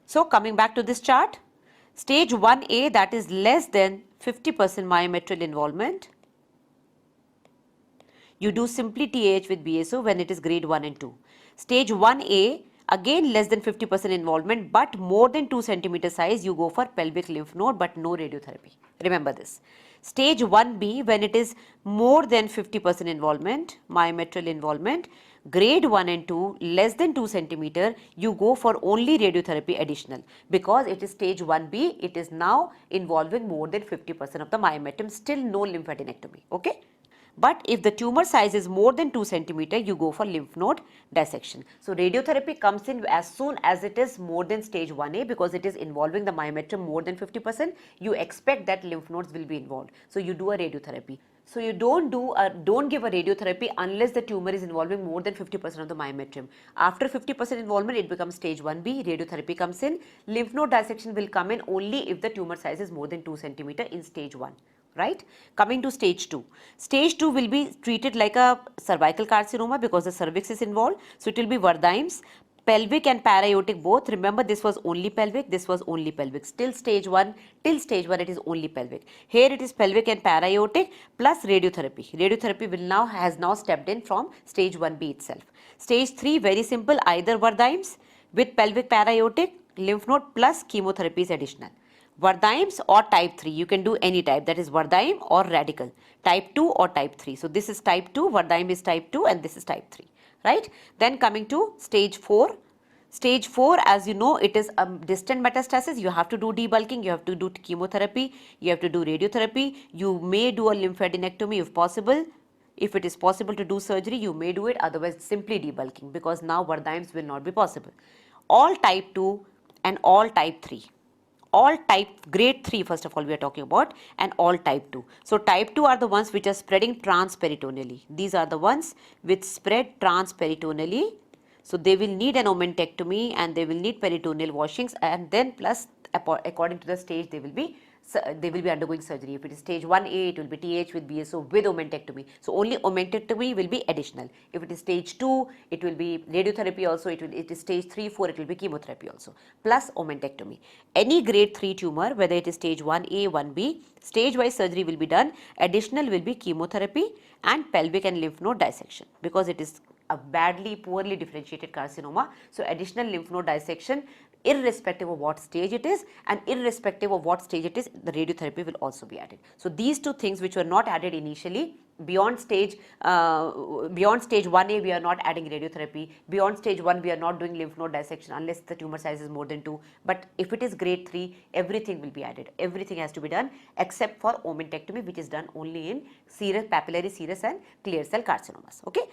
So coming back to this chart, stage 1A, that is less than 50% myometrial involvement. You do simply TAH with BSO when it is grade 1 and 2. Stage 1A, again less than 50% involvement but more than 2 centimeter size, you go for pelvic lymph node but no radiotherapy. Remember this. Stage 1B, when it is more than 50% involvement, myometrial involvement, grade 1 and 2, less than 2 centimeter, you go for only radiotherapy additional, because it is stage 1B, it is now involving more than 50% of the myometrium, still no lymphadenectomy. Okay. But if the tumor size is more than 2 centimeter, you go for lymph node dissection. So radiotherapy comes in as soon as it is more than stage 1A, because it is involving the myometrium more than 50%. You expect that lymph nodes will be involved. So you do a radiotherapy. So you don't give a radiotherapy unless the tumor is involving more than 50% of the myometrium. After 50% involvement, it becomes stage 1B, radiotherapy comes in. Lymph node dissection will come in only if the tumor size is more than 2 centimeter in stage 1. Right. Coming to stage 2. Stage 2 will be treated like a cervical carcinoma because the cervix is involved. So it will be Verdheim's, pelvic and para-aortic both. Remember, this was only pelvic, this was only pelvic. Till stage 1 it is only pelvic. Here it is pelvic and para-aortic plus radiotherapy. Radiotherapy has now stepped in from stage 1B itself. Stage 3, very simple, either Verdheim's with pelvic para-aortic, lymph node plus chemotherapy is additional. Verdheim's or type 3, you can do any type, that is Verdheim or radical, type 2 or type 3. So this is type 2, Verdheim is type 2 and this is type 3, right. Then coming to stage 4. Stage 4, as you know, it is a distant metastasis. You have to do debulking, you have to do chemotherapy, you have to do radiotherapy, you may do a lymphadenectomy if possible. If it is possible to do surgery, you may do it, otherwise simply debulking, because now Verdheim's will not be possible. All type 2 and all type 3. All type grade 3 first of all we are talking about, and all type 2. So type 2 are the ones which are spreading transperitoneally. These are the ones which spread transperitoneally. So they will need an omentectomy and they will need peritoneal washings, and then plus according to the stage they will be undergoing surgery. If it is stage 1A, it will be TH with BSO with omentectomy. So only omentectomy will be additional. If it is stage 2, it will be radiotherapy also. It is stage 3, 4, it will be chemotherapy also, plus omentectomy. Any grade 3 tumor, whether it is stage 1A, 1B, stage-wise surgery will be done. Additional will be chemotherapy and pelvic and lymph node dissection, because it is a poorly differentiated carcinoma. So additional lymph node dissection, irrespective of what stage it is, and irrespective of what stage it is, the radiotherapy will also be added. So these two things which were not added initially, beyond stage 1A we are not adding radiotherapy, beyond stage 1 we are not doing lymph node dissection unless the tumor size is more than 2, but if it is grade 3, everything will be added. Everything has to be done except for omentectomy, which is done only in serous, papillary serous and clear cell carcinomas. Okay.